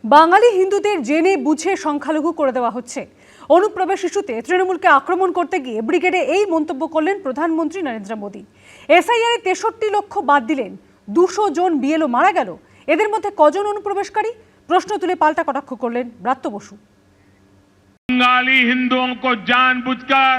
বাঙালি হিন্দুদের জেনে বুঝে সংখ্যালঘু করে দেওয়া হচ্ছে। অনুপ্রবেশ ইস্যুতে তৃণমূলকে আক্রমণ করতে গিয়ে ব্রিগেডে এই মন্তব্য করলেন প্রধানমন্ত্রী নরেন্দ্র মোদী। এসআইআর 63 লক্ষ বাদ দিলেন, 200 জন বিএলও মারা গেল, এদের মধ্যে কজন অনুপ্রবেশকারী? প্রশ্ন তুলে পাল্টা কটাক্ষ করলেন ব্রাত্য বসু। बंगाली हिंदुओं को जानबूझकर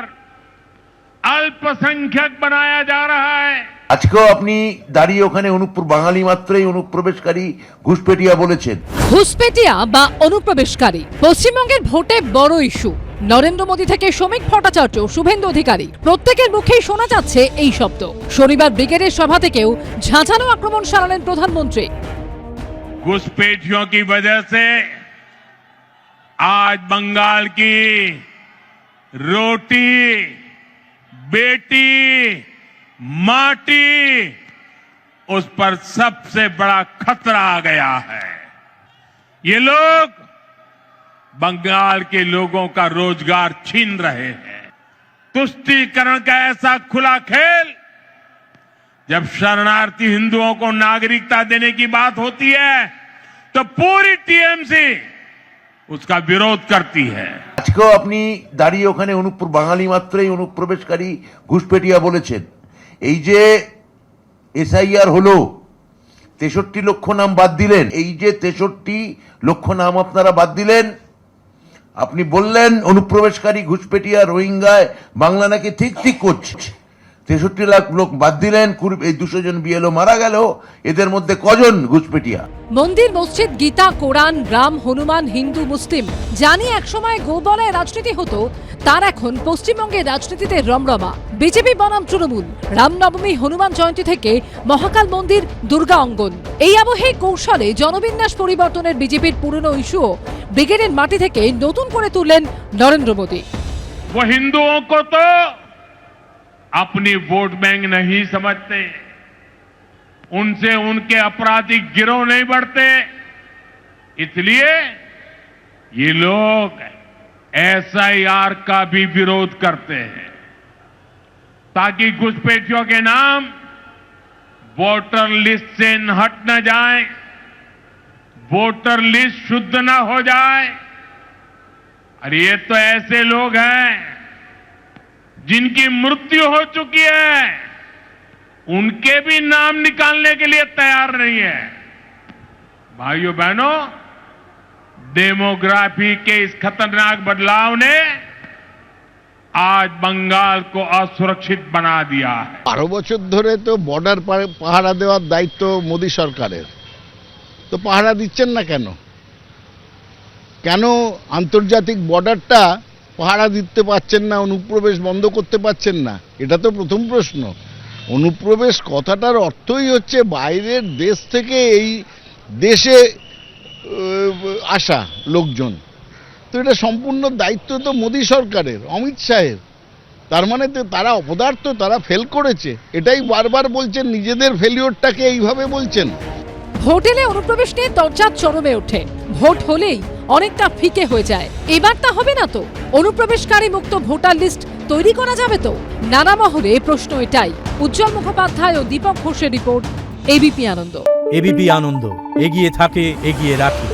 अल्पसंख्यक बनाया जा रहा है। আজকেও আপনি দাঁড়িয়ে ওখানে বাঙালি মাত্রই অনুপ্রবেশকারী ঘুষপেটিয়া বলেছেন। ঘুষপেটিয়া বা অনুপ্রবেশকারী পশ্চিমবঙ্গের ভোটে বড় ইস্যু। নরেন্দ্র মোদী থেকে শ্রমিক ভট্টাচার্য, শুভেন্দু অধিকারী প্রত্যেকের মুখেই শোনা যাচ্ছে এই শব্দ। শনিবার ব্রিগেডের সভা থেকেও ঝাঁঝালো আক্রমণ সারালেন প্রধানমন্ত্রী। घुसपैठियों की वजह से आज बंगाल की रोटी, बेटी, माटी, उस पर सबसे बड़ा खतरा आ गया है। ये लोग बंगाल के लोगों का रोजगार छीन रहे हैं। तुष्टीकरण का ऐसा खुला खेल, जब शरणार्थी हिंदुओं को नागरिकता देने की बात होती है तो पूरी टीएमसी उसका विरोध करती है। আজকেও আপনি দাঁড়িয়ে ওখানে বাঙালি মাত্রই অনুপ্রবেশকারী ঘুষপেটিয়া বলেছেন। এই যে এসআইআর হলো, 63 লক্ষ নাম বাদ দিলেন। এই যে 63 লক্ষ নাম আপনারা বাদ দিলেন, আপনি বললেন অনুপ্রবেশকারী ঘুষপেটিয়া রোহিঙ্গায় বাংলা নাকি ঠিক করছে। 63 লাখ লোক বাদ দিলেন, এই 200 জন বিএলও মারা গেল, এদের মধ্যে কজন ঘুষপেটিয়া? মন্দির, মসজিদ, গীতা, কোরআন, রাম, হনুমান, হিন্দু, মুসলিম জানি একসময় গোবলায় রাজনীতি হতো, তার এখন পশ্চিমবঙ্গের রাজনীতিতে রমরমা। বিজেপি বনাম তৃণমূল, রামনবমী, হনুমান জয়ন্তী থেকে মহাকাল মন্দির, দুর্গা অঙ্গন, এই আবহে কৌশলে জনবিন্যাস পরিবর্তনের বিজেপির পুরনো ইস্যু ব্রিগেডের মাটি থেকে নতুন করে তুললেন নরেন্দ্র মোদী। वो हिंदुओं को तो अपनी वोट बैंक नहीं समझते, उनसे उनके आपराधिक गिरोह नहीं बढ़ते, इसलिए ये लोग एसआईआर का भी विरोध करते हैं ताकि घुसपैठियों के नाम वोटर लिस्ट से हट न जाए, वोटर लिस्ट शुद्ध न हो जाए। और ये तो ऐसे लोग हैं जिनकी मृत्यु हो चुकी है, उनके भी नाम निकालने के लिए तैयार नहीं है। भाइयों बहनों, डेमोग्राफी के इस खतरनाक बदलाव ने आज बंगाल को असुरक्षित बना दिया है। 12 বছর ধরে তো বর্ডার পাহারা দেওয়ার দায়িত্ব মোদী সরকারের, তো পাহারা দিচ্ছেন না কেন? কেন আন্তর্জাতিক বর্ডারটা পাহারা দিতে পারছেন না, অনুপ্রবেশ বন্ধ করতে পারছেন না? এটা তো প্রথম প্রশ্ন। অনুপ্রবেশ কথাটার অর্থই হচ্ছে বাইরের দেশ থেকে এই দেশে আসা লোকজন। তো এটা সম্পূর্ণ দায়িত্ব তো মোদী সরকারের, অমিত শাহের। তার মানে তো তারা অপদার্থ, তারা ফেল করেছে, এটাই বারবার বলছেন, নিজেদের ফেলিওরটাকে এইভাবে বলছেন। ভোট এলে অনুপ্রবেশ নিয়ে তরজা চরমে ওঠে, ভোট হলেই অনেকটা ফিকে হয়ে যায়। এবার তা হবে না তো? অনুপ্রবেশকারী মুক্ত ভোটার লিস্ট তৈরি করা যাবে তো? নানা মহলে প্রশ্ন এটাই। উজ্জ্বল মুখোপাধ্যায় ও দীপক ঘোষের রিপোর্ট, এবিপি আনন্দ। এবিপি আনন্দ, এগিয়ে থাকে, এগিয়ে রাখে।